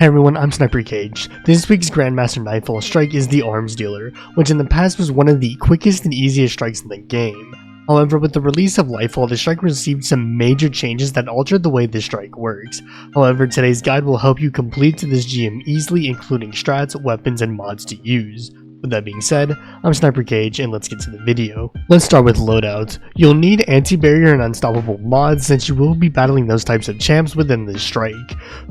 Hey everyone, I'm SniperKH. This week's Grandmaster Nightfall strike is the Arms Dealer, which in the past was one of the quickest and easiest strikes in the game. However, with the release of Lightfall, the strike received some major changes that altered the way this strike works. However, today's guide will help you complete this GM easily, including strats, weapons, and mods to use. With that being said, I'm SniperKH and let's get to the video. Let's start with Loadouts. You'll need anti-barrier and unstoppable mods since you will be battling those types of champs within this strike.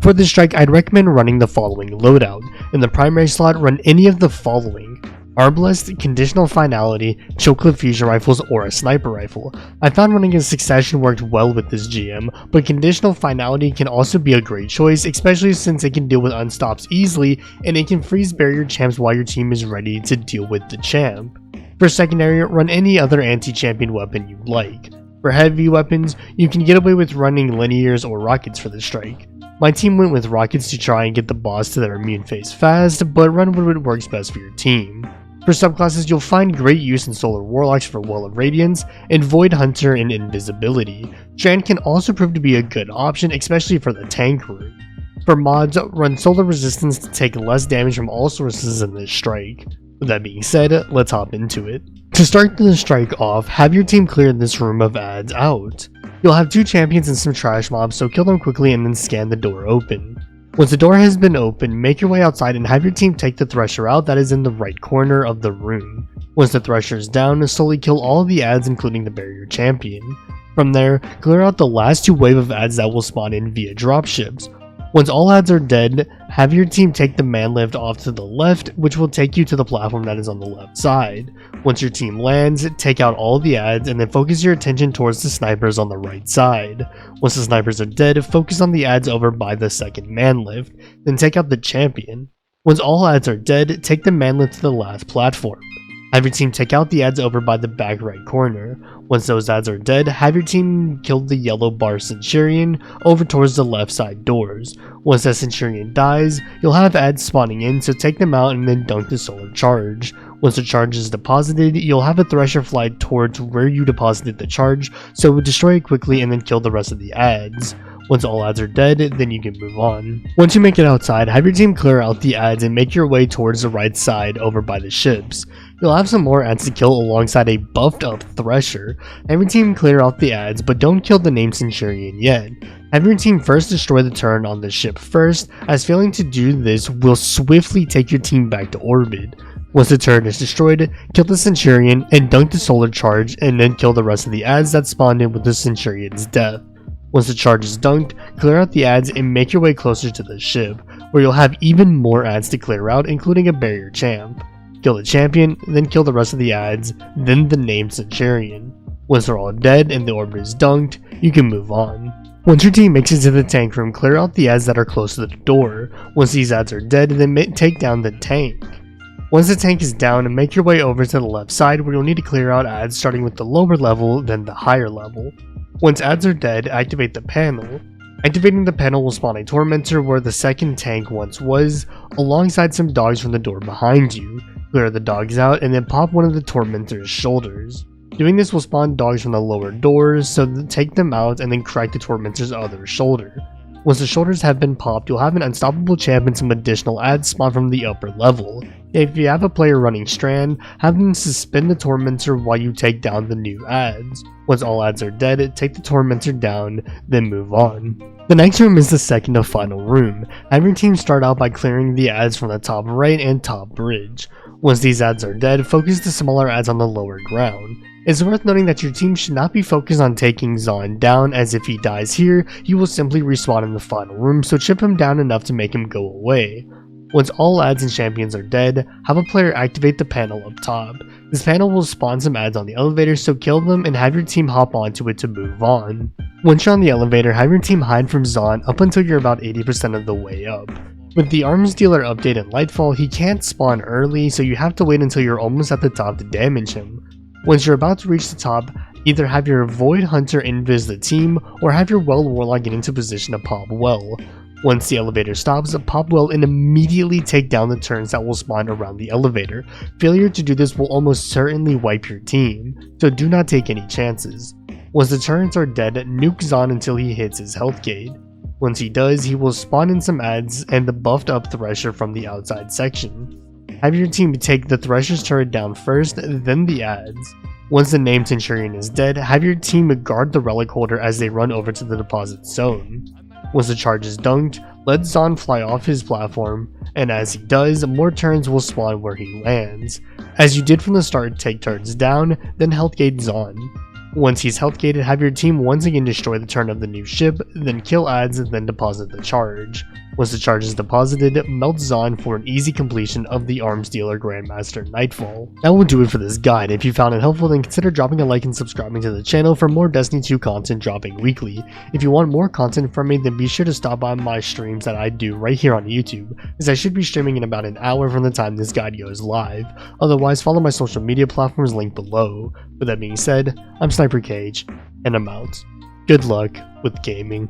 For this strike, I'd recommend running the following loadout. In the primary slot, run any of the following: Arbalest, Conditional Finality, Chokeclip Fusion Rifles, or a Sniper Rifle. I found running in succession worked well with this GM, but Conditional Finality can also be a great choice, especially since it can deal with unstops easily and it can freeze barrier champs while your team is ready to deal with the champ. For secondary, run any other anti-champion weapon you like. For heavy weapons, you can get away with running linears or rockets for the strike. My team went with rockets to try and get the boss to their immune phase fast, but run what works best for your team. For subclasses, you'll find great use in Solar Warlocks for Well of Radiance, and Void Hunter and Invisibility. Strand can also prove to be a good option, especially for the tank room. For mods, run Solar Resistance to take less damage from all sources in this strike. With that being said, let's hop into it. To start the strike off, have your team clear this room of ads out. You'll have 2 champions and some trash mobs, so kill them quickly and then scan the door open. Once the door has been opened, make your way outside and have your team take the Thresher out that is in the right corner of the room. Once the Thresher is down, slowly kill all of the ads including the barrier champion. From there, clear out the last 2 wave of ads that will spawn in via dropships. Once all ads are dead, have your team take the man lift off to the left, which will take you to the platform that is on the left side. Once your team lands, take out all the ads and then focus your attention towards the snipers on the right side. Once the snipers are dead, focus on the ads over by the second man lift, then take out the champion. Once all ads are dead, take the man lift to the last platform. Have your team take out the ads over by the back right corner. Once those ads are dead, have your team kill the yellow bar Centurion over towards the left side doors. Once that Centurion dies, you'll have ads spawning in, so take them out and then dunk the solar charge. Once the charge is deposited, you'll have a Thresher fly towards where you deposited the charge, so destroy it quickly and then kill the rest of the ads. Once all ads are dead, then you can move on. Once you make it outside, have your team clear out the ads and make your way towards the right side over by the ships. You'll have some more ads to kill alongside a buffed up Thresher. Have your team clear out the ads, but don't kill the named Centurion yet. Have your team first destroy the turret on the ship first, as failing to do this will swiftly take your team back to orbit. Once the turret is destroyed, kill the Centurion and dunk the solar charge, and then kill the rest of the ads that spawned in with the Centurion's death. Once the charge is dunked, clear out the ads and make your way closer to the ship, where you'll have even more ads to clear out, including a barrier champ. Kill the champion, then kill the rest of the ads, then the named Centurion. Once they're all dead and the orbit is dunked, you can move on. Once your team makes it to the tank room, clear out the ads that are close to the door. Once these ads are dead, then take down the tank. Once the tank is down, make your way over to the left side where you'll need to clear out ads starting with the lower level, then the higher level. Once ads are dead, activate the panel. Activating the panel will spawn a Tormentor where the second tank once was, alongside some dogs from the door behind you. Clear the dogs out and then pop one of the Tormentor's shoulders. Doing this will spawn dogs from the lower doors, so take them out and then crack the Tormentor's other shoulder. Once the shoulders have been popped, you'll have an unstoppable champ and some additional ads spawn from the upper level. If you have a player running Strand, have them suspend the Tormentor while you take down the new ads. Once all ads are dead, take the Tormentor down, then move on. The next room is the second and final room. Have your team start out by clearing the ads from the top right and top bridge. Once these ads are dead, focus the smaller ads on the lower ground. It's worth noting that your team should not be focused on taking Zon down, as if he dies here, he will simply respawn in the final room, so chip him down enough to make him go away. Once all ads and champions are dead, have a player activate the panel up top. This panel will spawn some ads on the elevator, so kill them and have your team hop onto it to move on. Once you're on the elevator, have your team hide from Zon up until you're about 80% of the way up. With the Arms Dealer update in Lightfall, he can't spawn early, so you have to wait until you're almost at the top to damage him. Once you're about to reach the top, either have your Void Hunter invis the team, or have your Well Warlock get into position to pop Well. Once the elevator stops, pop Well and immediately take down the turrets that will spawn around the elevator. Failure to do this will almost certainly wipe your team, so do not take any chances. Once the turrets are dead, nuke Zon until he hits his health gate. Once he does, he will spawn in some adds and the buffed up Thresher from the outside section. Have your team take the Thresher's turret down first, then the adds. Once the named Centurion is dead, have your team guard the relic holder as they run over to the deposit zone. Once the charge is dunked, let Zahn fly off his platform, and as he does, more turrets will spawn where he lands. As you did from the start, take turrets down, then health gate Zahn. Once he's health gated, have your team once again destroy the turret of the new ship, then kill adds, and then deposit the charge. Once the charge is deposited, melt Zahn for an easy completion of the Arms Dealer Grandmaster Nightfall. That will do it for this guide. If you found it helpful, then consider dropping a like and subscribing to the channel for more Destiny 2 content dropping weekly. If you want more content from me, then be sure to stop by my streams that I do right here on YouTube, as I should be streaming in about an hour from the time this guide goes live. Otherwise, follow my social media platforms linked below. With that being said, I'm SniperKH, and I'm out. Good luck with gaming.